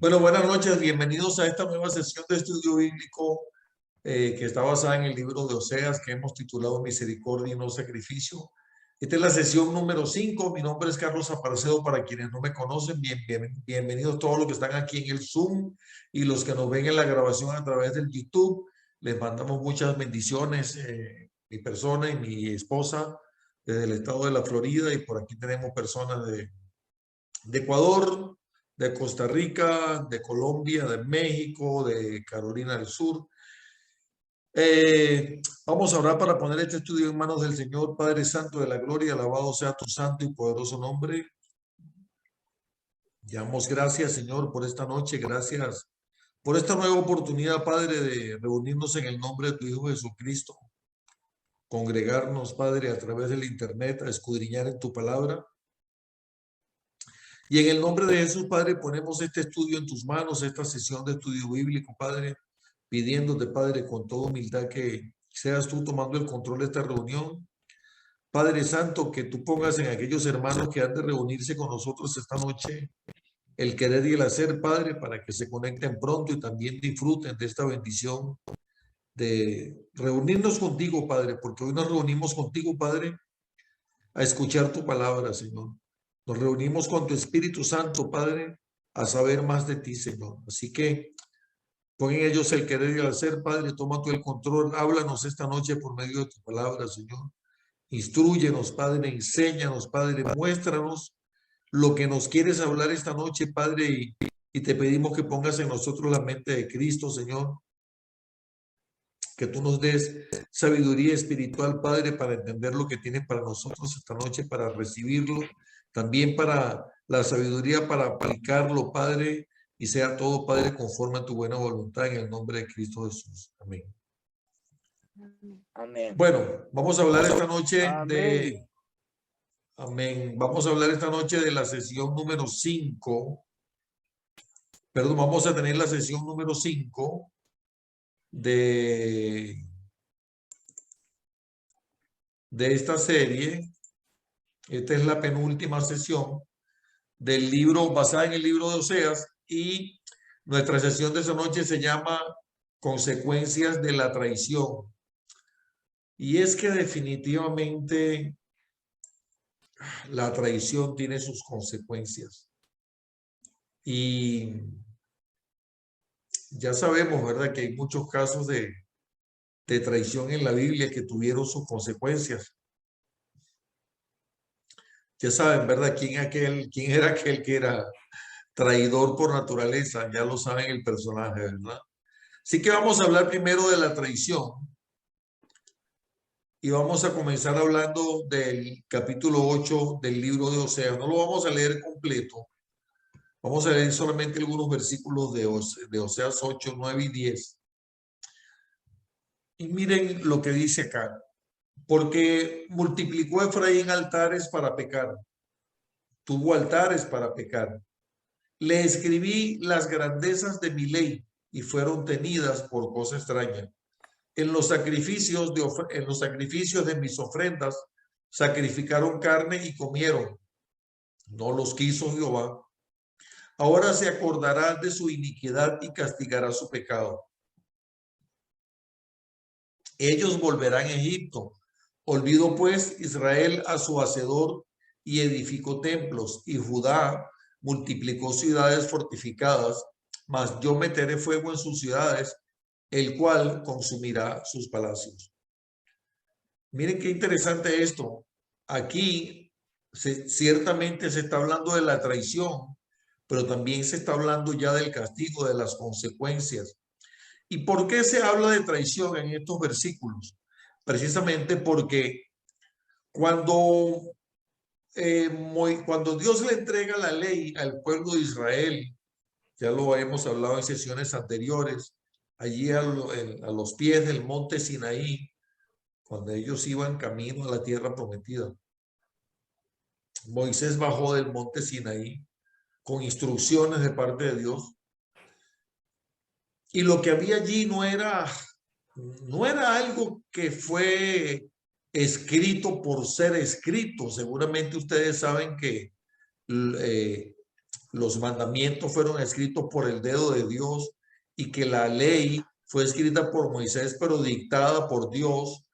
Bueno, buenas noches, bienvenidos a esta nueva sesión de estudio bíblico que está basada en el libro de Oseas que hemos titulado Misericordia y no Sacrificio. Esta es la sesión número 5. Mi nombre es Carlos Aparcedo. Para quienes no me conocen, bienvenidos todos los que están aquí en el Zoom y los que nos ven en la grabación a través del YouTube. Les mandamos muchas bendiciones, mi persona y mi esposa desde el estado de la Florida, y por aquí tenemos personas de Ecuador, de Costa Rica, de Colombia, de México, de Carolina del Sur. Vamos a orar para poner este estudio en manos del Señor. Padre Santo de la Gloria, alabado sea tu santo y poderoso nombre. Damos gracias, Señor, por esta noche. Gracias por esta nueva oportunidad, Padre, de reunirnos en el nombre de tu Hijo Jesucristo. Congregarnos, Padre, a través del internet, a escudriñar en tu palabra. Y en el nombre de Jesús, Padre, ponemos este estudio en tus manos, esta sesión de estudio bíblico, Padre, pidiéndote, Padre, con toda humildad que seas tú tomando el control de esta reunión. Padre Santo, que tú pongas en aquellos hermanos que han de reunirse con nosotros esta noche el querer y el hacer, Padre, para que se conecten pronto y también disfruten de esta bendición de reunirnos contigo, Padre, porque hoy nos reunimos contigo, Padre, a escuchar tu palabra, Señor. Nos reunimos con tu Espíritu Santo, Padre, a saber más de ti, Señor. Así que pon en ellos el querer y el hacer, Padre. Toma tú el control. Háblanos esta noche por medio de tu palabra, Señor. Instrúyenos, Padre. Enséñanos, Padre. Muéstranos lo que nos quieres hablar esta noche, Padre. Y te pedimos que pongas en nosotros la mente de Cristo, Señor. Que tú nos des sabiduría espiritual, Padre, para entender lo que tienes para nosotros esta noche, para recibirlo, también para la sabiduría para aplicarlo, Padre, y sea todo, Padre, conforme a tu buena voluntad, en el nombre de Cristo Jesús. Amén. Amén. Bueno, vamos a hablar esta noche Amén. Amén. Vamos a hablar esta noche de la sesión número 5. Perdón, vamos a tener la sesión número 5 de esta serie. Esta es la penúltima sesión del libro, basada en el libro de Oseas, y nuestra sesión de esta noche se llama Consecuencias de la traición. Y es que definitivamente la traición tiene sus consecuencias. Y ya sabemos, ¿verdad?, que hay muchos casos de traición en la Biblia que tuvieron sus consecuencias. Ya saben, ¿verdad?, quién era aquel que era traidor por naturaleza. Ya lo saben el personaje, ¿verdad? Así que vamos a hablar primero de la traición. Y vamos a comenzar hablando del capítulo 8 del libro de Oseas. No lo vamos a leer completo. Vamos a leer solamente algunos versículos de Oseas 8, 9 y 10. Y miren lo que dice acá. Porque multiplicó Efraín altares para pecar. Tuvo altares para pecar. Le escribí las grandezas de mi ley y fueron tenidas por cosa extraña. En los sacrificios de mis ofrendas sacrificaron carne y comieron. No los quiso Jehová. Ahora se acordará de su iniquidad y castigará su pecado. Ellos volverán a Egipto. Olvidó pues Israel a su hacedor y edificó templos, y Judá multiplicó ciudades fortificadas, mas yo meteré fuego en sus ciudades, el cual consumirá sus palacios. Miren qué interesante esto. Aquí ciertamente se está hablando de la traición, pero también se está hablando ya del castigo, de las consecuencias. ¿Y por qué se habla de traición en estos versículos? Precisamente porque cuando, cuando Dios le entrega la ley al pueblo de Israel, ya lo hemos hablado en sesiones anteriores, allí a los pies del monte Sinaí, cuando ellos iban camino a la tierra prometida. Moisés bajó del monte Sinaí con instrucciones de parte de Dios. Y lo que había allí no era algo que fue escrito por ser escrito. Seguramente ustedes saben que los mandamientos fueron escritos por el dedo de Dios y que la ley fue escrita por Moisés, pero dictada por Dios.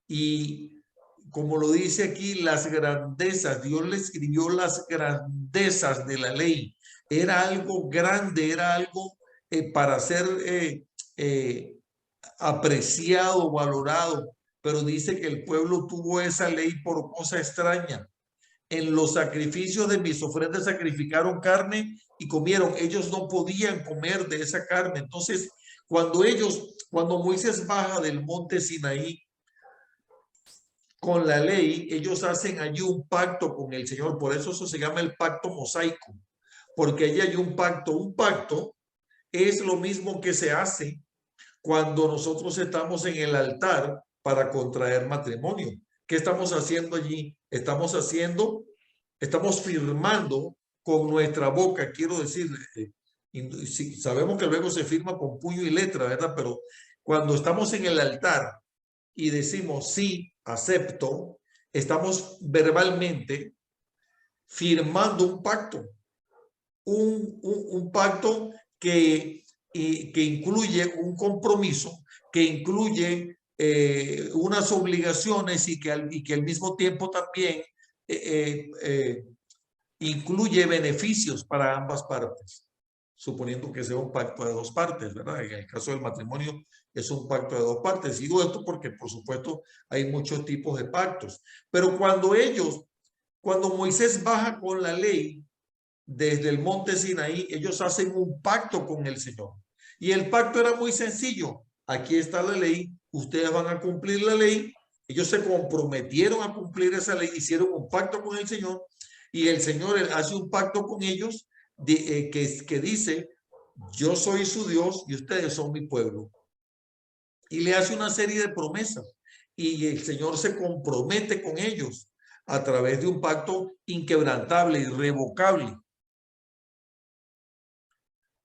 Y como lo dice aquí, las grandezas, Dios le escribió las grandezas de la ley. Era algo grande, era algo para ser apreciado, valorado, pero dice que el pueblo tuvo esa ley por cosa extraña. En los sacrificios de mis ofrendas sacrificaron carne y comieron. Ellos no podían comer de esa carne. Entonces, cuando Moisés baja del monte Sinaí con la ley, ellos hacen allí un pacto con el Señor. Por eso se llama el pacto mosaico, porque allí hay un pacto. Un pacto es lo mismo que se hace cuando nosotros estamos en el altar para contraer matrimonio. ¿Qué estamos haciendo allí? Estamos firmando con nuestra boca, quiero decir, sabemos que luego se firma con puño y letra, ¿verdad? Pero cuando estamos en el altar y decimos sí, acepto, estamos verbalmente firmando un pacto, un pacto que incluye un compromiso, que incluye unas obligaciones y que al mismo tiempo también incluye beneficios para ambas partes, suponiendo que sea un pacto de dos partes, ¿verdad? En el caso del matrimonio es un pacto de dos partes. Digo esto porque, por supuesto, hay muchos tipos de pactos. Pero cuando Moisés baja con la ley desde el monte Sinaí, ellos hacen un pacto con el Señor. Y el pacto era muy sencillo. Aquí está la ley, ustedes van a cumplir la ley. Ellos se comprometieron a cumplir esa ley, hicieron un pacto con el Señor y el Señor hace un pacto con ellos que dice, yo soy su Dios y ustedes son mi pueblo. Y le hace una serie de promesas y el Señor se compromete con ellos a través de un pacto inquebrantable, irrevocable.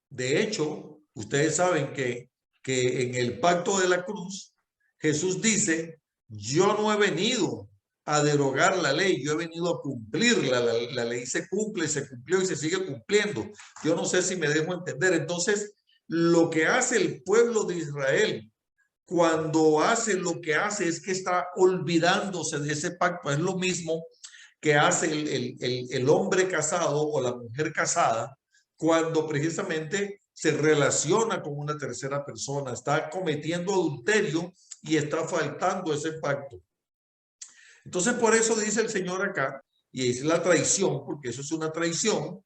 De hecho, ustedes saben que en el pacto de la cruz, Jesús dice, yo no he venido a derogar la ley, yo he venido a cumplirla. La ley se cumple, se cumplió y se sigue cumpliendo. Yo no sé si me dejo entender. Entonces, lo que hace el pueblo de Israel cuando hace lo que hace es que está olvidándose de ese pacto. Es lo mismo que hace el hombre casado o la mujer casada cuando precisamente se relaciona con una tercera persona, está cometiendo adulterio y está faltando ese pacto. Entonces, por eso dice el Señor acá, y es la traición, porque eso es una traición.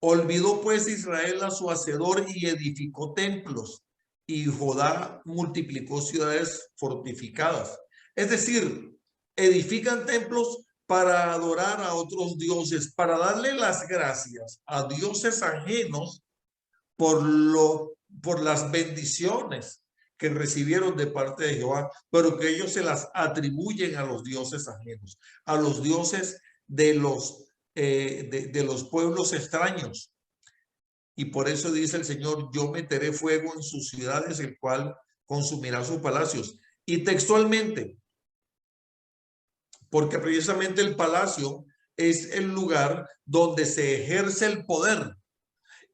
Olvidó pues Israel a su hacedor y edificó templos, y Judá multiplicó ciudades fortificadas. Es decir, edifican templos para adorar a otros dioses, para darle las gracias a dioses ajenos por las bendiciones que recibieron de parte de Jehová, pero que ellos se las atribuyen a los dioses ajenos, a los dioses de los pueblos extraños. Y por eso dice el Señor, yo meteré fuego en sus ciudades, el cual consumirá sus palacios. Y textualmente, porque precisamente el palacio es el lugar donde se ejerce el poder.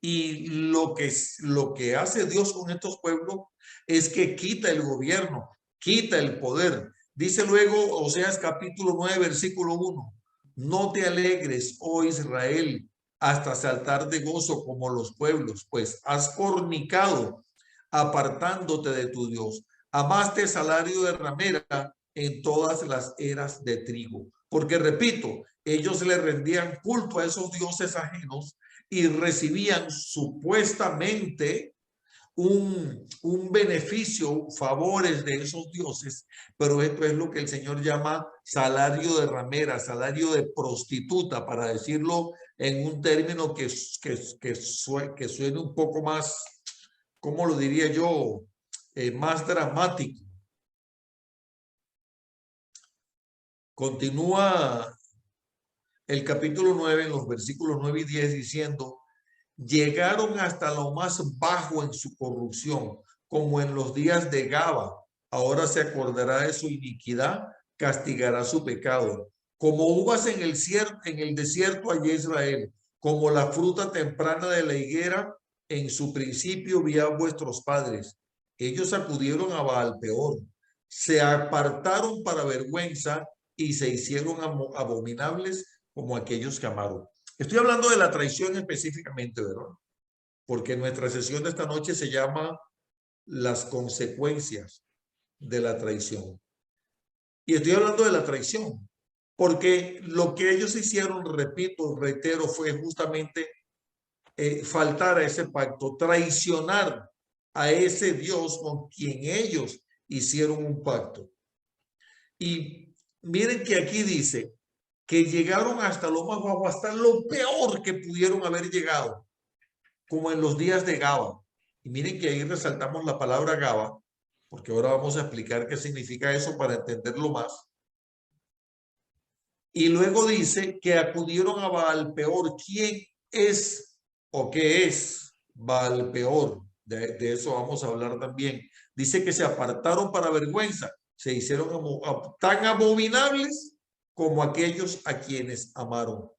Y lo que hace Dios con estos pueblos es que quita el gobierno, quita el poder. Dice luego Oseas capítulo 9, versículo 1. No te alegres, oh Israel, hasta saltar de gozo como los pueblos, pues has fornicado, apartándote de tu Dios. Amaste salario de ramera en todas las eras de trigo. Porque repito, ellos le rendían culto a esos dioses ajenos y recibían supuestamente un beneficio, favores de esos dioses, pero esto es lo que el Señor llama salario de ramera, salario de prostituta, para decirlo en un término que suene un poco más, ¿cómo lo diría yo? Más dramático. Continúa el capítulo 9 en los versículos 9 y 10 diciendo, llegaron hasta lo más bajo en su corrupción, como en los días de Gaba. Ahora se acordará de su iniquidad, castigará su pecado. Como uvas en el desierto hallé Israel, como la fruta temprana de la higuera, en su principio vi a vuestros padres. Ellos acudieron a Baal Peor, se apartaron para vergüenza y se hicieron abominables como aquellos que amaron. Estoy hablando de la traición específicamente, ¿verdad? Porque nuestra sesión de esta noche se llama las consecuencias de la traición. Y estoy hablando de la traición, porque lo que ellos hicieron, repito, reitero, fue justamente faltar a ese pacto, traicionar a ese Dios con quien ellos hicieron un pacto. Y miren que aquí dice que llegaron hasta lo más bajo, hasta lo peor que pudieron haber llegado, como en los días de Gaba. Y miren que ahí resaltamos la palabra Gaba, porque ahora vamos a explicar qué significa eso para entenderlo más. Y luego dice que acudieron a Baal Peor. ¿Quién es o qué es Baal Peor? De eso vamos a hablar también. Dice que se apartaron para vergüenza, se hicieron tan abominables como aquellos a quienes amaron.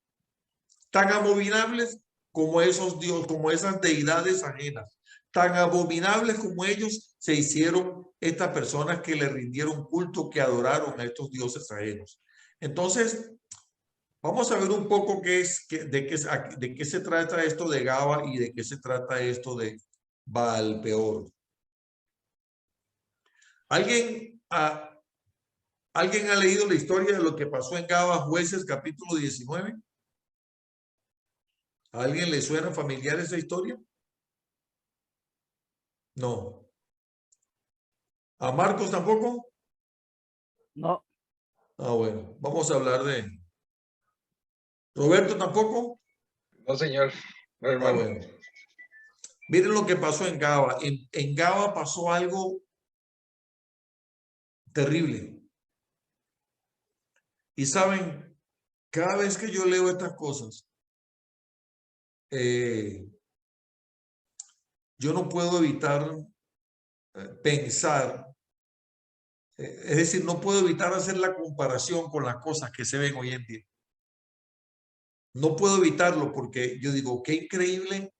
Tan abominables como esos dioses, como esas deidades ajenas. Tan abominables como ellos se hicieron estas personas que le rindieron culto, que adoraron a estos dioses ajenos. Entonces, vamos a ver un poco de qué se trata esto de Gaba y de qué se trata esto de Baal Peor. ¿Alguien ha leído la historia de lo que pasó en Gaba, Jueces, capítulo 19? ¿A alguien le suena familiar esa historia? No. ¿A Marcos tampoco? No. Ah, bueno, vamos a hablar de... ¿Roberto tampoco? No, señor. No, hermano. Ah, bueno. Miren lo que pasó en Gaba. En Gaba pasó algo terrible. Y saben, cada vez que yo leo estas cosas, yo no puedo evitar pensar, es decir, no puedo evitar hacer la comparación con las cosas que se ven hoy en día. No puedo evitarlo porque yo digo, qué increíble,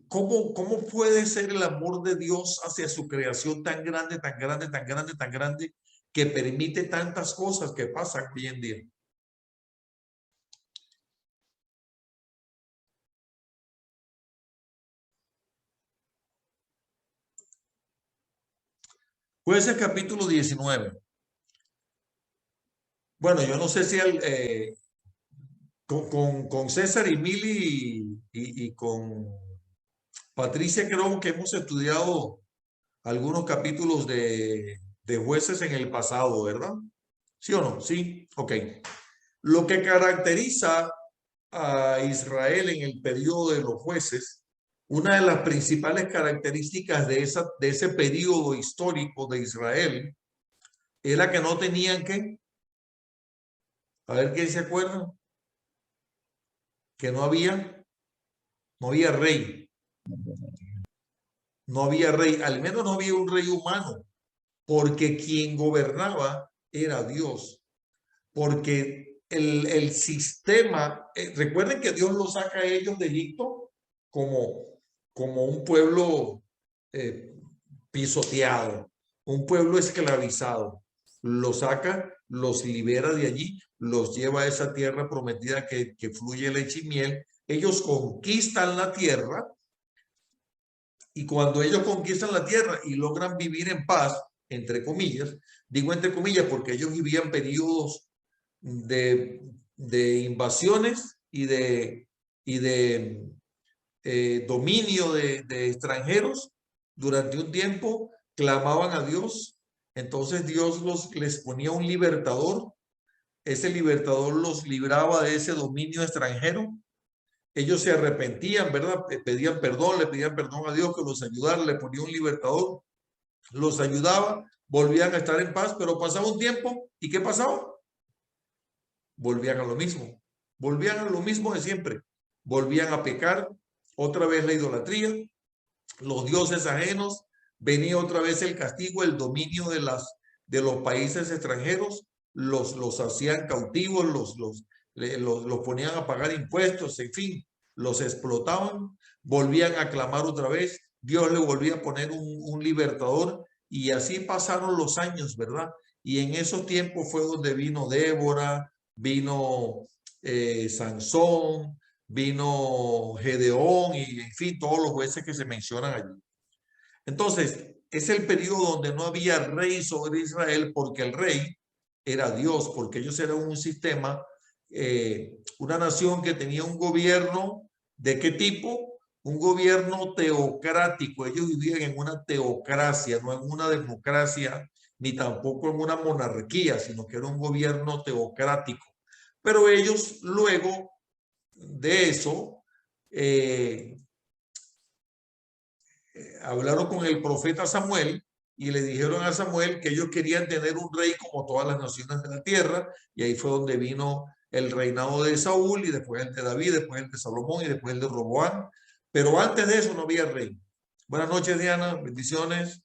¿cómo puede ser el amor de Dios hacia su creación tan grande, tan grande, tan grande, tan grande, que permite tantas cosas que pasan hoy en día? Jueces capítulo 19. Bueno, yo no sé si con César y Mili y con Patricia creo que hemos estudiado algunos capítulos de Jueces en el pasado, ¿verdad? ¿Sí o no? Sí, ok. Lo que caracteriza a Israel en el periodo de los jueces, una de las principales características de ese periodo histórico de Israel era que no tenían que, a ver quién se acuerda, que no había rey. No había rey, al menos no había un rey humano, porque quien gobernaba era Dios. Porque el sistema, recuerden que Dios los saca a ellos de Egipto como un pueblo pisoteado, un pueblo esclavizado. Los saca, los libera de allí, los lleva a esa tierra prometida que fluye leche y miel. Ellos conquistan la tierra. Y cuando ellos conquistan la tierra y logran vivir en paz, entre comillas, digo entre comillas porque ellos vivían periodos de invasiones y de dominio de extranjeros durante un tiempo, clamaban a Dios. Entonces Dios les ponía un libertador. Ese libertador los libraba de ese dominio extranjero. Ellos se arrepentían, ¿verdad? Pedían perdón, le pedían perdón a Dios que los ayudara, le ponía un libertador, los ayudaba, volvían a estar en paz, pero pasaba un tiempo y ¿qué pasaba? Volvían a lo mismo, volvían a lo mismo de siempre, volvían a pecar, otra vez la idolatría, los dioses ajenos, venía otra vez el castigo, el dominio de los países extranjeros, los hacían cautivos, los ponían a pagar impuestos, en fin, los explotaban, volvían a clamar otra vez, Dios le volvía a poner un libertador y así pasaron los años, ¿verdad? Y en esos tiempos fue donde vino Débora, vino Sansón, vino Gedeón y en fin, todos los jueces que se mencionan allí. Entonces, es el periodo donde no había rey sobre Israel porque el rey era Dios, porque ellos eran un sistema, una nación que tenía un gobierno, ¿de qué tipo? Un gobierno teocrático. Ellos vivían en una teocracia, no en una democracia, ni tampoco en una monarquía, sino que era un gobierno teocrático. Pero ellos luego de eso hablaron con el profeta Samuel y le dijeron a Samuel que ellos querían tener un rey como todas las naciones de la tierra, y ahí fue donde vino el reinado de Saúl y después el de David, después el de Salomón y después el de Roboam, pero antes de eso no había rey. Buenas noches, Diana, bendiciones.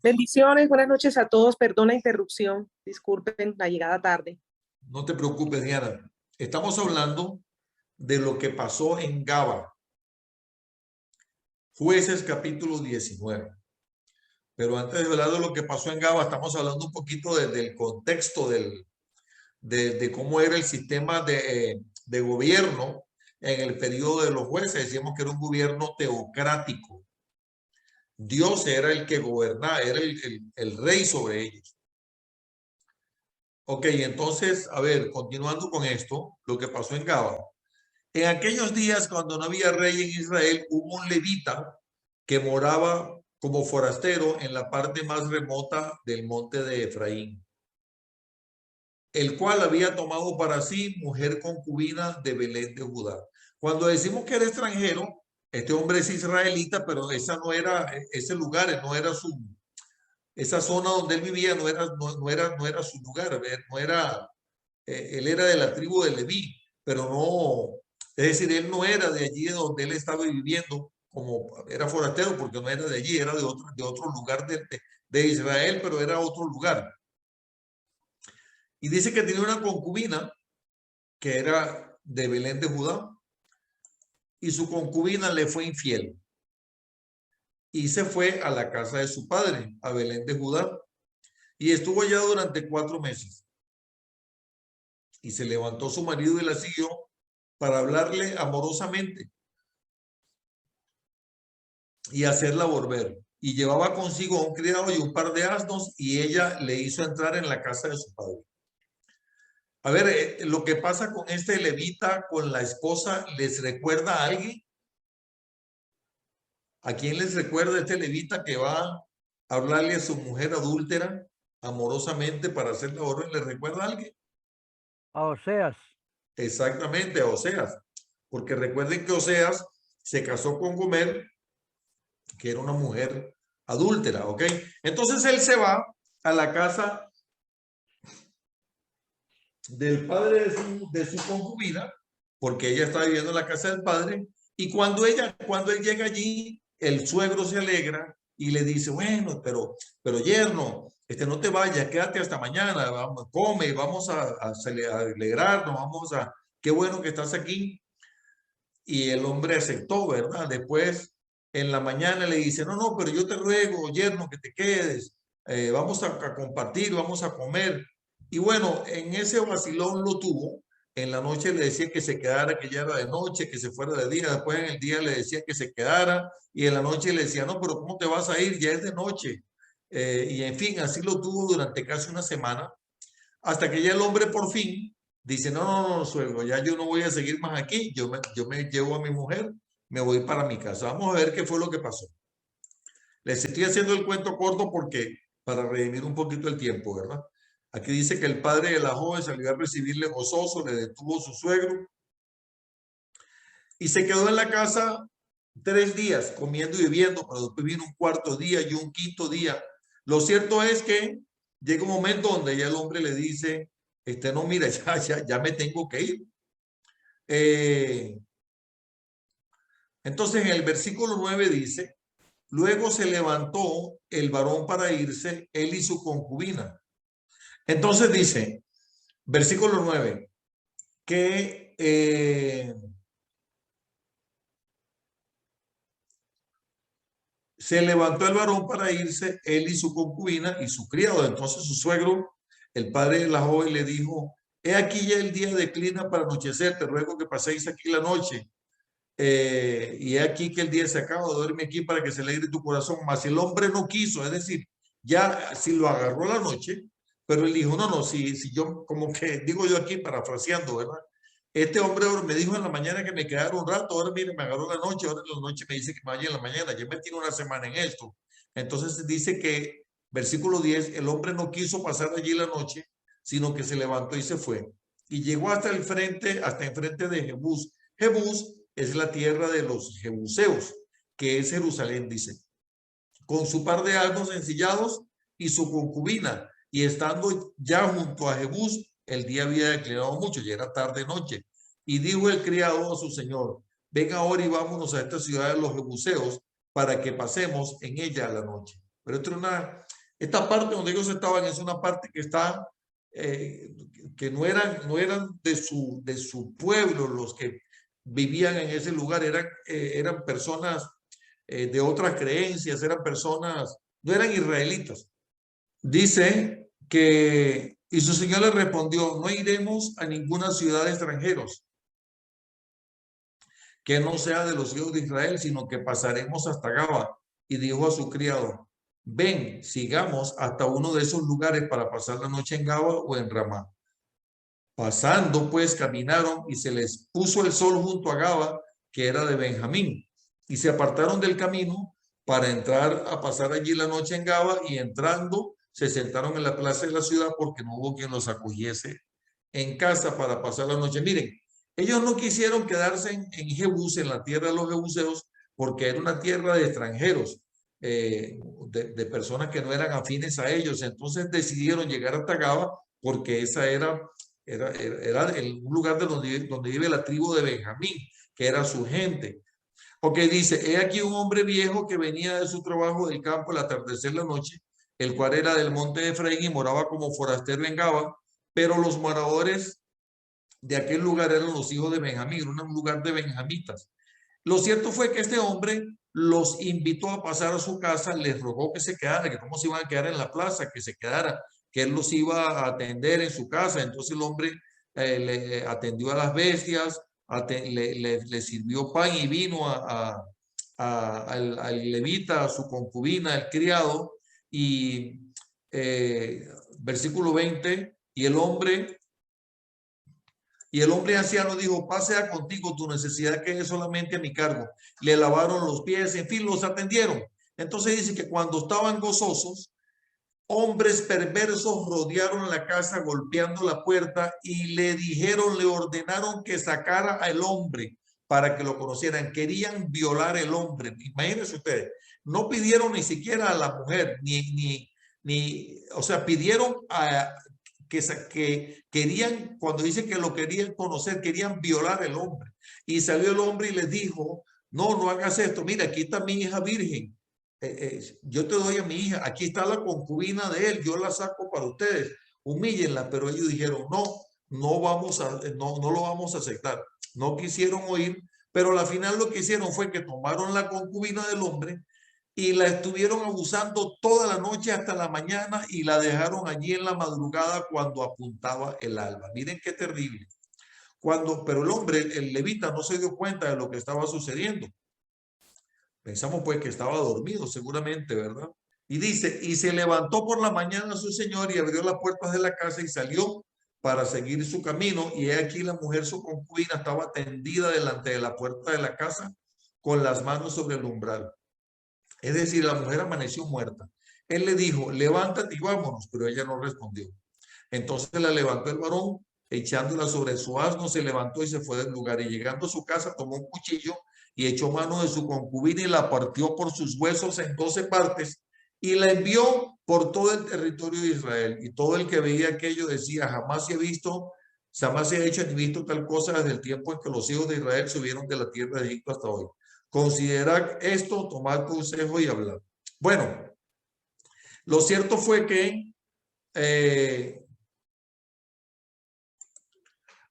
Bendiciones, buenas noches a todos. Perdón la interrupción, disculpen la llegada tarde. No te preocupes, Diana. Estamos hablando de lo que pasó en Gaba. Jueces capítulo 19. Pero antes de hablar de lo que pasó en Gaba, estamos hablando un poquito del contexto de cómo era el sistema de gobierno en el periodo de los jueces. Decíamos que era un gobierno teocrático. Dios era el que gobernaba, era el rey sobre ellos. Ok, entonces, a ver, continuando con esto, lo que pasó en Gaba. En aquellos días, cuando no había rey en Israel, hubo un levita que moraba como forastero en la parte más remota del monte de Efraín, el cual había tomado para sí mujer concubina de Belén de Judá. Cuando decimos que era extranjero, este hombre es israelita, pero esa no era, ese lugar no era su, esa zona donde él vivía no era su lugar, no era, él era de la tribu de Leví, pero no, es decir, él no era de allí donde él estaba viviendo, como era forastero, porque no era de allí, era de otro lugar de Israel, pero era otro lugar. Y dice que tenía una concubina que era de Belén de Judá, y su concubina le fue infiel. Y se fue a la casa de su padre, a Belén de Judá, y estuvo allá durante 4 meses. Y se levantó su marido y la siguió para hablarle amorosamente y hacerla volver. Y llevaba consigo a un criado y un par de asnos, y ella le hizo entrar en la casa de su padre. A ver, lo que pasa con este levita, con la esposa, ¿les recuerda a alguien? ¿A quién les recuerda este levita que va a hablarle a su mujer adúltera amorosamente para hacerla volver? ¿Les recuerda a alguien? A Oseas. Exactamente, a Oseas. Porque recuerden que Oseas se casó con Gomer, que era una mujer adúltera, ¿ok? Entonces él se va a la casa del padre de su concubina, porque ella estaba viviendo en la casa del padre, y cuando él llega allí, el suegro se alegra y le dice, bueno, pero yerno, no te vayas, quédate hasta mañana, vamos, come, vamos a alegrarnos, qué bueno que estás aquí. Y el hombre aceptó, ¿verdad? Después, en la mañana le dice, no, pero yo te ruego, yerno, que te quedes, vamos a compartir, vamos a comer. Y bueno, en ese vacilón lo tuvo. En la noche le decía que se quedara, que ya era de noche, que se fuera de día. Después en el día le decía que se quedara, y en la noche le decía, no, pero ¿cómo te vas a ir? Ya es de noche. Y en fin, así lo tuvo durante casi una semana, hasta que ya el hombre por fin dice, no, suegro, ya yo no voy a seguir más aquí, yo me llevo a mi mujer, me voy para mi casa. Vamos a ver qué fue lo que pasó. Les estoy haciendo el cuento corto porque para redimir un poquito el tiempo, ¿verdad? Aquí dice que el padre de la joven salió a recibirle gozoso, le detuvo su suegro y se quedó en la casa 3 días comiendo y bebiendo, pero después vino un cuarto día y un quinto día. Lo cierto es que llega un momento donde ya el hombre le dice, no, mira, ya me tengo que ir. Entonces en el versículo 9 dice Luego se levantó el varón para irse, él y su concubina. Entonces dice, versículo 9, que se levantó el varón para irse, él y su concubina y su criado. Entonces su suegro, el padre de la joven, le dijo, he aquí ya el día declina para anochecer, te ruego que paséis aquí la noche. Y he aquí que el día se acaba, duerme aquí para que se alegre tu corazón. Mas el hombre no quiso, es decir, ya si lo agarró la noche, pero él dijo, no, si yo, como que digo yo aquí parafraseando, ¿verdad? Este hombre me dijo en la mañana que me quedara un rato, ahora mire, me agarró la noche, ahora en la noche me dice que me vaya en la mañana, ya me tiene una semana en esto. Entonces dice que, versículo 10, el hombre no quiso pasar allí la noche, sino que se levantó y se fue. Y llegó hasta el frente, hasta enfrente de Jebús. Jebús es la tierra de los jebuseos, que es Jerusalén, dice, con su par de asnos ensillados y su concubina, y estando ya junto a Jebús, el día había declinado mucho, ya era tarde noche, y dijo el criado a su señor, ven ahora y vámonos a esta ciudad de los jebuseos para que pasemos en ella la noche. Pero esta parte donde ellos estaban es una parte que está, que no eran de su pueblo los que vivían en ese lugar, eran personas de otras creencias, eran personas, no eran israelitas. Dice que, y su señor le respondió, no iremos a ninguna ciudad de extranjeros que no sea de los hijos de Israel, sino que pasaremos hasta Gaba. Y dijo a su criado, ven, sigamos hasta uno de esos lugares para pasar la noche en Gaba o en Ramá. Pasando, pues, caminaron y se les puso el sol junto a Gaba, que era de Benjamín, y se apartaron del camino para entrar a pasar allí la noche en Gaba, y entrando se sentaron en la plaza de la ciudad porque no hubo quien los acogiese en casa para pasar la noche. Miren, ellos no quisieron quedarse en Jebús, en la tierra de los jebuseos, porque era una tierra de extranjeros, de personas que no eran afines a ellos. Entonces decidieron llegar hasta Gaba porque esa era un lugar donde vive la tribu de Benjamín, que era su gente. Ok, dice, he aquí un hombre viejo que venía de su trabajo del campo al atardecer la noche, el cual era del monte de Efraín y moraba como forastero en Gaba, pero los moradores de aquel lugar eran los hijos de Benjamín, era un lugar de benjamitas. Lo cierto fue que este hombre los invitó a pasar a su casa, les rogó que se quedaran, que cómo se iban a quedar en la plaza, que se quedara, que él los iba a atender en su casa. Entonces el hombre le atendió a las bestias, le sirvió pan y vino al levita, a su concubina, al criado, y versículo 20, y el hombre anciano dijo, pasea contigo, tu necesidad que es solamente a mi cargo. Le lavaron los pies, en fin, los atendieron. Entonces dice que cuando estaban gozosos, hombres perversos rodearon la casa golpeando la puerta y le dijeron, le ordenaron que sacara al hombre para que lo conocieran. Querían violar el hombre. Imagínense ustedes, no pidieron ni siquiera a la mujer, o sea, pidieron a que querían, cuando dice que lo querían conocer, querían violar el hombre. Y salió el hombre y les dijo, no hagas esto, mira, aquí está mi hija virgen, yo te doy a mi hija, aquí está la concubina de él, yo la saco para ustedes, humíllenla. Pero ellos dijeron, no lo vamos a aceptar. No quisieron oír, pero al final lo que hicieron fue que tomaron la concubina del hombre y la estuvieron abusando toda la noche hasta la mañana y la dejaron allí en la madrugada cuando apuntaba el alba. Miren qué terrible. Pero el hombre, el levita, no se dio cuenta de lo que estaba sucediendo. Pensamos pues que estaba dormido seguramente, ¿verdad? Y dice, y se levantó por la mañana su señor y abrió las puertas de la casa y salió para seguir su camino. Y he aquí la mujer, su concubina, estaba tendida delante de la puerta de la casa con las manos sobre el umbral. Es decir, la mujer amaneció muerta. Él le dijo, levántate y vámonos, pero ella no respondió. Entonces la levantó el varón, echándola sobre su asno, se levantó y se fue del lugar. Y llegando a su casa, tomó un cuchillo y echó mano de su concubina y la partió por sus huesos en 12 partes y la envió por todo el territorio de Israel. Y todo el que veía aquello decía, jamás se ha hecho ni visto tal cosa desde el tiempo en que los hijos de Israel subieron de la tierra de Egipto hasta hoy. Considerad esto, tomad consejo y hablad. Bueno, lo cierto fue que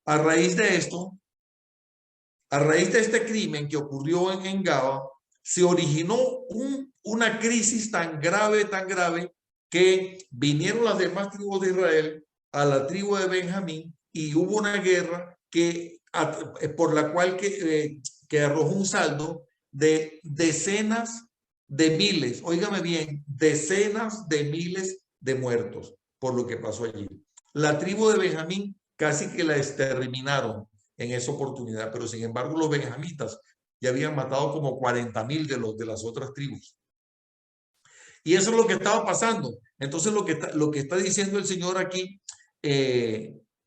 a raíz de esto, a raíz de este crimen que ocurrió en Gaba, se originó una crisis tan grave, que vinieron las demás tribus de Israel a la tribu de Benjamín y hubo una guerra por la cual que arrojó un saldo de decenas de miles, óigame bien, decenas de miles de muertos por lo que pasó allí. La tribu de Benjamín casi que la exterminaron en esa oportunidad, pero sin embargo los benjamitas ya habían matado como 40,000 de las otras tribus. Y eso es lo que estaba pasando. Entonces lo que está diciendo el Señor aquí,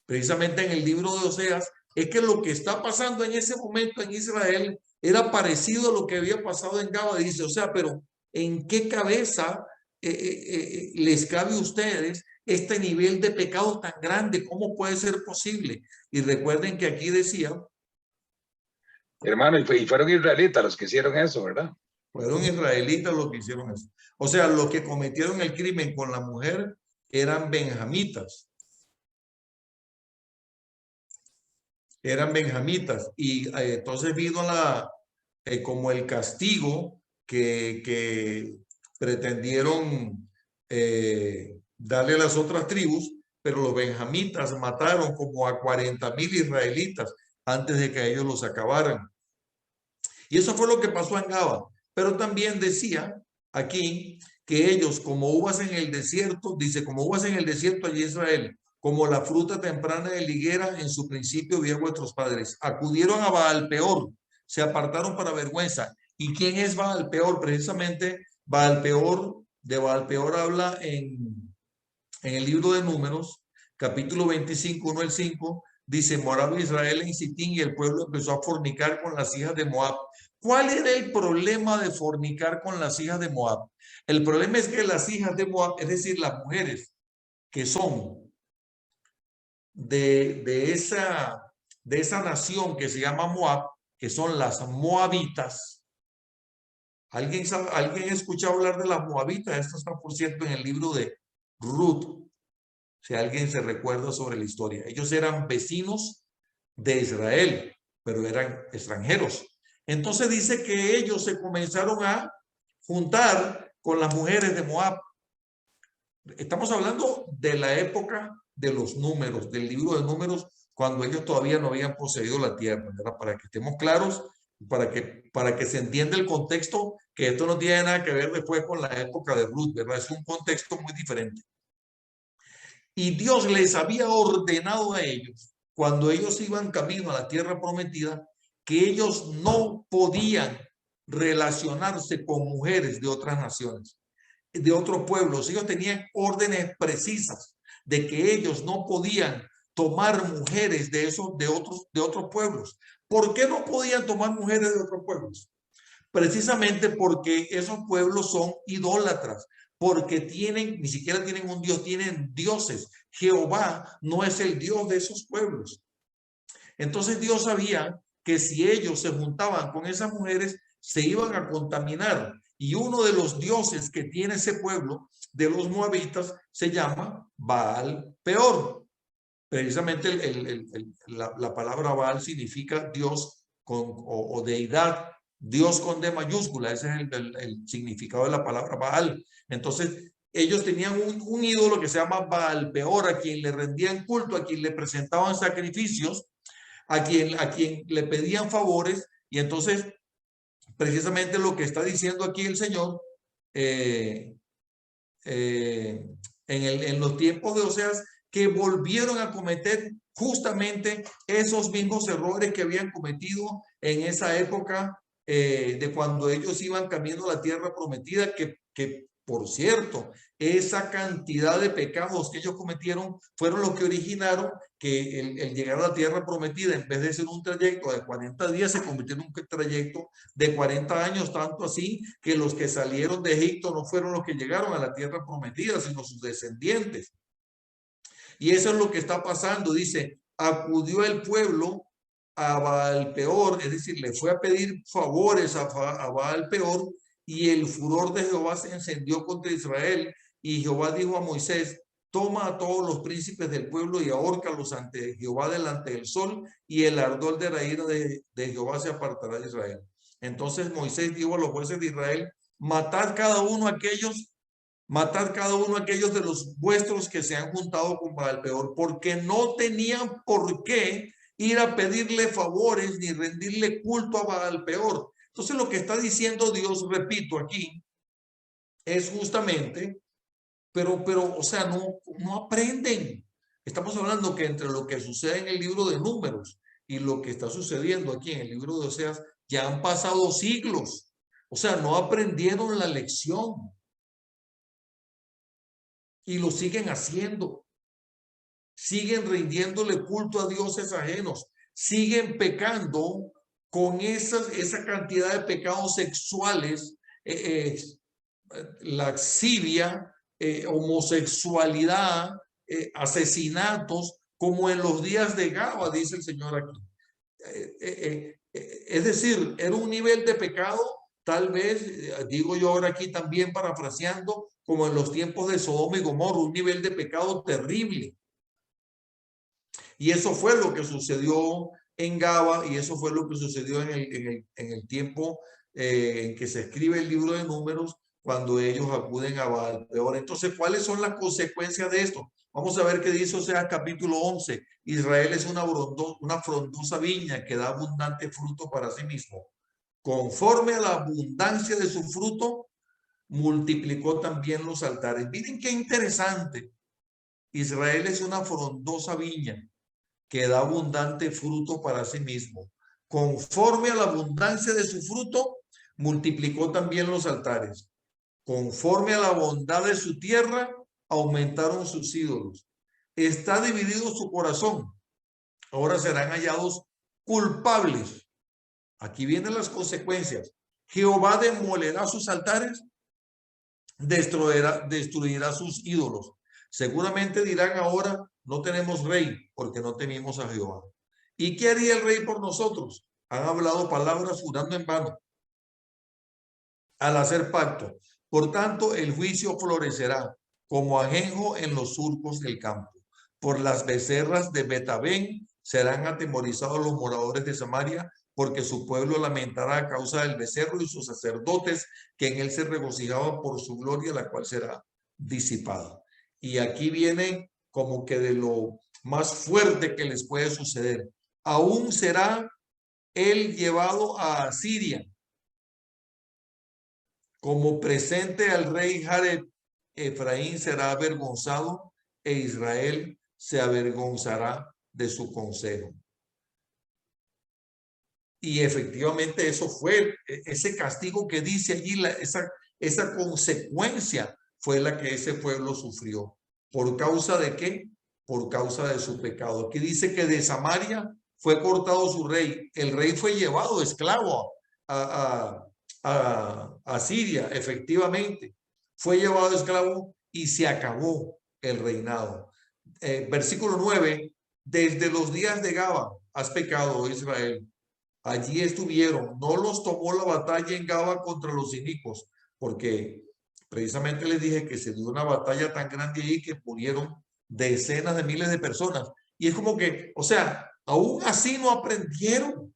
precisamente en el libro de Oseas, es que lo que está pasando en ese momento en Israel era parecido a lo que había pasado en Gaba. Dice, o sea, pero ¿en qué cabeza les cabe a ustedes este nivel de pecado tan grande? ¿Cómo puede ser posible? Y recuerden que aquí decía, hermano, y fueron israelitas los que hicieron eso, ¿verdad? fueron israelitas los que hicieron eso. O sea, los que cometieron el crimen con la mujer eran benjamitas. Eran benjamitas. Y entonces vino como el castigo que pretendieron darle a las otras tribus, pero los benjamitas mataron como a 40,000 israelitas antes de que ellos los acabaran. Y eso fue lo que pasó en Gaba. Pero también decía aquí que ellos, como uvas en el desierto, dice, como uvas en el desierto allí Israel, como la fruta temprana de la higuera en su principio vio vuestros padres. Acudieron a Baal Peor, se apartaron para vergüenza. ¿Y quién es Baal Peor? Precisamente Baal Peor, de Baal Peor habla en el libro de Números, capítulo 25, 1 al 5, dice, moraba Israel en Sitín y el pueblo empezó a fornicar con las hijas de Moab. ¿Cuál era el problema de fornicar con las hijas de Moab? El problema es que las hijas de Moab, es decir, las mujeres que son de esa nación que se llama Moab, que son las moabitas. ¿Alguien ha escuchado hablar de las moabitas? Esto está, por cierto, en el libro de Ruth. Si alguien se recuerda sobre la historia. Ellos eran vecinos de Israel, pero eran extranjeros. Entonces dice que ellos se comenzaron a juntar con las mujeres de Moab. Estamos hablando de la época de los números, del libro de Números, cuando ellos todavía no habían poseído la tierra, ¿verdad? Para que estemos claros, para que se entienda el contexto, que esto no tiene nada que ver después con la época de Ruth, ¿verdad? Es un contexto muy diferente. Y Dios les había ordenado a ellos, cuando ellos iban camino a la tierra prometida, que ellos no podían relacionarse con mujeres de otras naciones, de otros pueblos. Ellos tenían órdenes precisas de que ellos no podían tomar mujeres de otros pueblos. ¿Por qué no podían tomar mujeres de otros pueblos? Precisamente porque esos pueblos son idólatras, porque ni siquiera tienen un Dios, tienen dioses. Jehová no es el Dios de esos pueblos. Entonces Dios sabía que si ellos se juntaban con esas mujeres, se iban a contaminar. Y uno de los dioses que tiene ese pueblo, de los moabitas, se llama Baal Peor. Precisamente la palabra Baal significa Dios o deidad. Dios con D mayúscula, ese es el significado de la palabra Baal. Entonces, ellos tenían un ídolo que se llama Baal Peor, a quien le rendían culto, a quien le presentaban sacrificios, a quien le pedían favores. Y entonces, precisamente lo que está diciendo aquí el Señor, en los tiempos de Oseas, que volvieron a cometer justamente esos mismos errores que habían cometido en esa época de cuando ellos iban camino a la tierra prometida, que por cierto, esa cantidad de pecados que ellos cometieron fueron los que originaron que el llegar a la tierra prometida, en vez de ser un trayecto de 40 días, se convirtió en un trayecto de 40 años, tanto así que los que salieron de Egipto no fueron los que llegaron a la tierra prometida, sino sus descendientes. Y eso es lo que está pasando. Dice, acudió el pueblo a Baal-peor, es decir, le fue a pedir favores a Baal-peor, y el furor de Jehová se encendió contra Israel, y Jehová dijo a Moisés: toma a todos los príncipes del pueblo y ahórcalos ante Jehová delante del sol, y el ardor de la ira de Jehová se apartará de Israel. Entonces Moisés dijo a los jueces de Israel: matad cada uno a aquellos de los vuestros que se han juntado con Baal-peor, porque no tenían por qué ir a pedirle favores ni rendirle culto a Baal-peor. Entonces lo que está diciendo Dios, repito aquí, es justamente, o sea, no aprenden. Estamos hablando que entre lo que sucede en el libro de Números y lo que está sucediendo aquí en el libro de Oseas, ya han pasado siglos. O sea, no aprendieron la lección. Y lo siguen haciendo. Siguen rindiéndole culto a dioses ajenos. Siguen pecando con esa cantidad de pecados sexuales, laxivia, homosexualidad, asesinatos, como en los días de Gaba, dice el Señor aquí. Es decir, era un nivel de pecado, tal vez, digo yo ahora aquí también parafraseando, como en los tiempos de Sodoma y Gomorra, un nivel de pecado terrible. Y eso fue lo que sucedió en Gaba, y eso fue lo que sucedió en el tiempo en que se escribe el libro de Números, cuando ellos acuden a Baal-peor. Entonces, ¿cuáles son las consecuencias de esto? Vamos a ver qué dice Oseas capítulo 11. Israel es una frondosa viña que da abundante fruto para sí mismo. Conforme a la abundancia de su fruto, multiplicó también los altares. Miren qué interesante. Israel es una frondosa viña que da abundante fruto para sí mismo. Conforme a la abundancia de su fruto, multiplicó también los altares. Conforme a la bondad de su tierra, aumentaron sus ídolos. Está dividido su corazón. Ahora serán hallados culpables. Aquí vienen las consecuencias. Jehová demolerá sus altares, destruirá sus ídolos. Seguramente dirán ahora: no tenemos rey porque no temimos a Jehová. ¿Y qué haría el rey por nosotros? Han hablado palabras jurando en vano al hacer pacto. Por tanto, el juicio florecerá como ajenjo en los surcos del campo. Por las becerras de Betabén serán atemorizados los moradores de Samaria, porque su pueblo lamentará a causa del becerro, y sus sacerdotes que en él se regocijaban por su gloria, la cual será disipada. Y aquí viene como que de lo más fuerte que les puede suceder. Aún será él llevado a Asiria como presente al rey Jareb. Efraín será avergonzado e Israel se avergonzará de su consejo. Y efectivamente eso fue ese castigo que dice allí, esa consecuencia fue la que ese pueblo sufrió. ¿Por causa de qué? Por causa de su pecado. Aquí dice que de Samaria fue cortado su rey. El rey fue llevado esclavo a Siria, efectivamente. Fue llevado esclavo y se acabó el reinado. Versículo 9. Desde los días de Gaba has pecado, Israel. Allí estuvieron, no los tomó la batalla en Gaba contra los inicuos, porque precisamente les dije que se dio una batalla tan grande ahí que murieron decenas de miles de personas. Y es como que, o sea, aún así no aprendieron.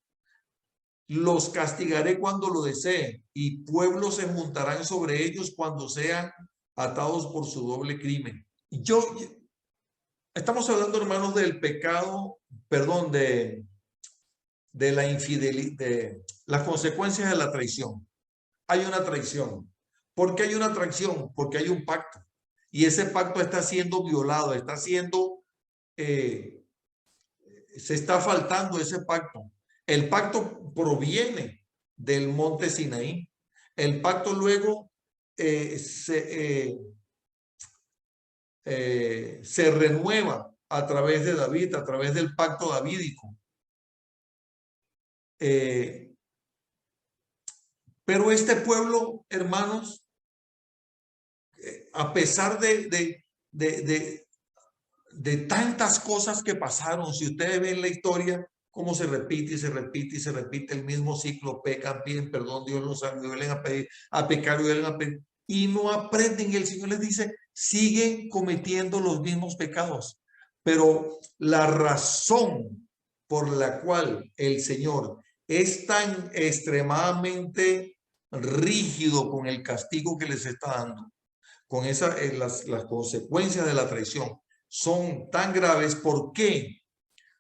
Los castigaré cuando lo deseen, y pueblos se juntarán sobre ellos cuando sean atados por su doble crimen. Estamos hablando, hermanos, del pecado, perdón, de la infidelidad, de las consecuencias de la traición. Hay una traición. ¿Por qué hay una traición? Porque hay un pacto. Y ese pacto está siendo violado, se está faltando ese pacto. El pacto proviene del monte Sinaí. El pacto luego se renueva a través de David, a través del pacto davídico. Pero este pueblo, hermanos, a pesar de tantas cosas que pasaron, si ustedes ven la historia, cómo se repite y se repite y se repite el mismo ciclo. Pecan, piden perdón, Dios los salva, vuelven a pedir, a pecar, vuelven a pedir. Y no aprenden. Y el Señor les dice, siguen cometiendo los mismos pecados. Pero la razón por la cual el Señor es tan extremadamente rígido con el castigo que les está dando, con las consecuencias de la traición, son tan graves. ¿Por qué?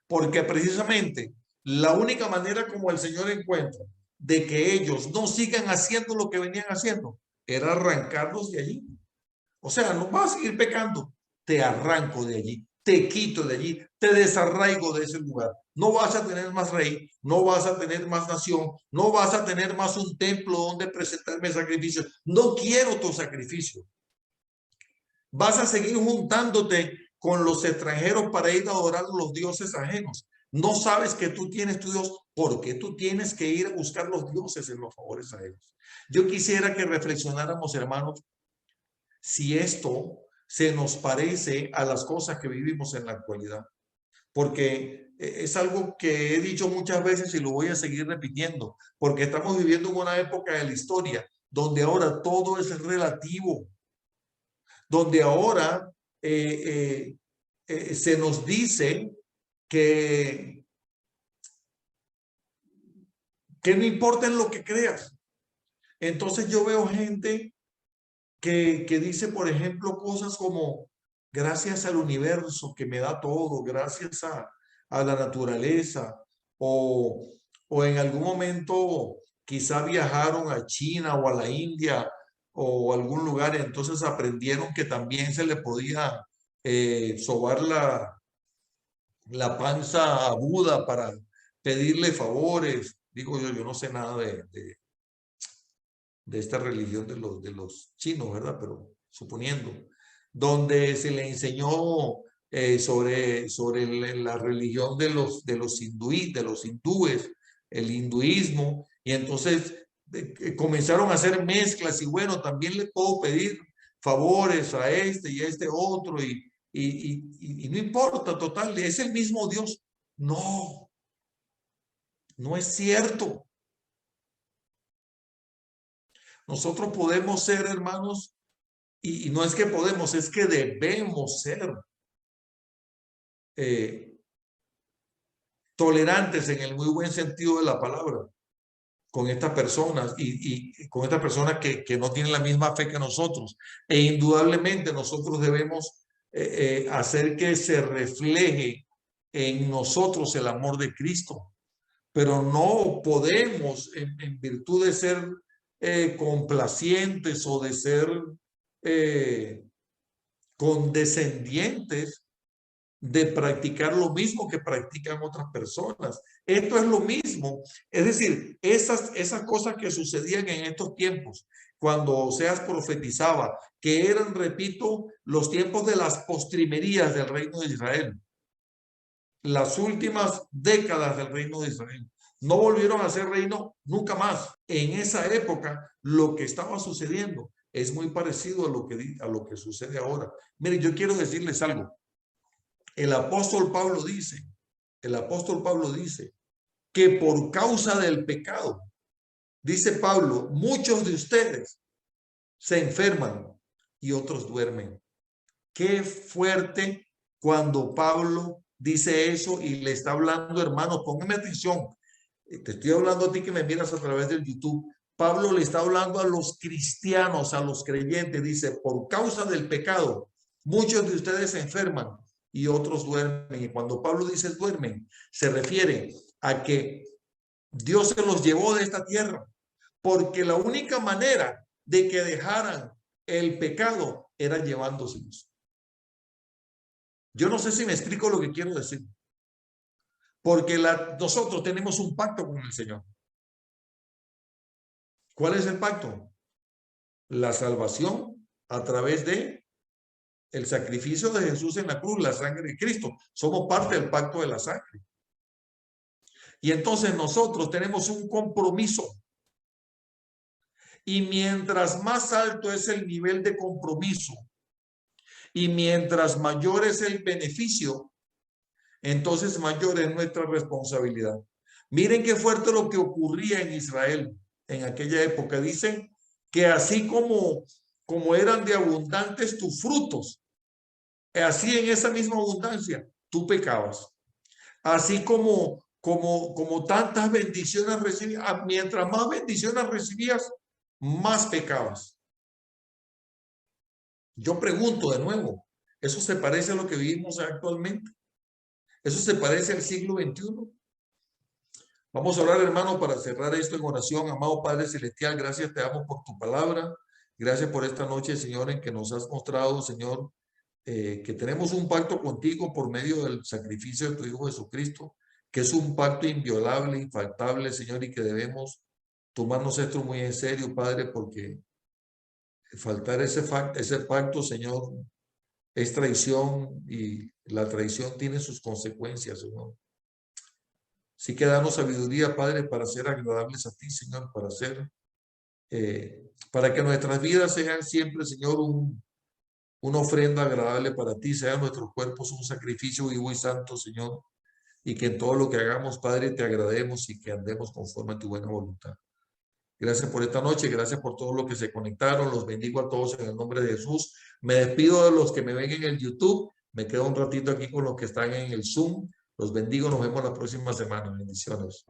Porque precisamente la única manera como el Señor encuentra de que ellos no sigan haciendo lo que venían haciendo era arrancarlos de allí. O sea, no vas a seguir pecando, te arranco de allí, te quito de allí, te desarraigo de ese lugar. No vas a tener más rey, no vas a tener más nación, no vas a tener más un templo donde presentarme sacrificios. No quiero tu sacrificio. Vas a seguir juntándote con los extranjeros para ir a adorar a los dioses ajenos. No sabes que tú tienes tu Dios, porque tú tienes que ir a buscar los dioses en los favores ajenos. Yo quisiera que reflexionáramos, hermanos, si esto se nos parece a las cosas que vivimos en la actualidad, porque es algo que he dicho muchas veces y lo voy a seguir repitiendo, porque estamos viviendo en una época de la historia donde ahora todo es relativo, donde ahora se nos dice que no importa en lo que creas. Entonces yo veo gente que dice, por ejemplo, cosas como, gracias al universo que me da todo, gracias a la naturaleza, o en algún momento quizá viajaron a China o a la India o algún lugar, entonces aprendieron que también se le podía sobar la panza a Buda para pedirle favores. Digo yo no sé nada de esta religión de los chinos, ¿verdad? Pero suponiendo, donde se le enseñó sobre la religión de los hindúes, el hinduismo, y entonces comenzaron a hacer mezclas y bueno, también le puedo pedir favores a este y a este otro y no importa, total, es el mismo Dios. No, no es cierto. Nosotros podemos ser, hermanos, y no es que podemos, es que debemos ser tolerantes en el muy buen sentido de la palabra con estas personas y con estas personas que no tienen la misma fe que nosotros. E indudablemente nosotros debemos hacer que se refleje en nosotros el amor de Cristo, pero no podemos en virtud de ser complacientes o de ser condescendientes, de practicar lo mismo que practican otras personas. Esto es lo mismo. Es decir, esas cosas que sucedían en estos tiempos, cuando Oseas profetizaba, que eran, repito, los tiempos de las postrimerías del reino de Israel, las últimas décadas del reino de Israel. No volvieron a ser reino nunca más. En esa época, lo que estaba sucediendo es muy parecido a lo que sucede ahora. Miren, yo quiero decirles algo. El apóstol Pablo dice que por causa del pecado, dice Pablo, muchos de ustedes se enferman y otros duermen. Qué fuerte cuando Pablo dice eso y le está hablando, hermanos, pónganme atención. Te estoy hablando a ti que me miras a través del YouTube. Pablo le está hablando a los cristianos, a los creyentes. Dice, por causa del pecado, muchos de ustedes se enferman y otros duermen. Y cuando Pablo dice duermen, se refiere a que Dios se los llevó de esta tierra, porque la única manera de que dejaran el pecado era llevándoselos. Yo no sé si me explico lo que quiero decir, porque nosotros tenemos un pacto con el Señor. ¿Cuál es el pacto? La salvación a través de el sacrificio de Jesús en la cruz, la sangre de Cristo. Somos parte del pacto de la sangre. Y entonces nosotros tenemos un compromiso. Y mientras más alto es el nivel de compromiso y mientras mayor es el beneficio, entonces mayor es nuestra responsabilidad. Miren qué fuerte lo que ocurría en Israel en aquella época. Dicen que así como eran de abundantes tus frutos, así en esa misma abundancia tú pecabas. Así como tantas bendiciones recibías, mientras más bendiciones recibías, más pecabas. Yo pregunto de nuevo, ¿eso se parece a lo que vivimos actualmente? ¿Eso se parece al siglo XXI? Vamos a orar, hermano, para cerrar esto en oración. Amado Padre Celestial, gracias te damos por tu palabra. Gracias por esta noche, Señor, en que nos has mostrado, Señor, que tenemos un pacto contigo por medio del sacrificio de tu Hijo Jesucristo, que es un pacto inviolable, infaltable, Señor, y que debemos tomarnos esto muy en serio, Padre, porque faltar ese pacto, Señor, es traición y la traición tiene sus consecuencias, Señor. Así que danos sabiduría, Padre, para ser agradables a ti, Señor, para que nuestras vidas sean siempre, Señor, una ofrenda agradable para ti, sean nuestros cuerpos un sacrificio vivo y santo, Señor, y que en todo lo que hagamos, Padre, te agrademos y que andemos conforme a tu buena voluntad. Gracias por esta noche, gracias por todos los que se conectaron, los bendigo a todos en el nombre de Jesús. Me despido de los que me ven en el YouTube, me quedo un ratito aquí con los que están en el Zoom. Los bendigo, nos vemos la próxima semana. Bendiciones.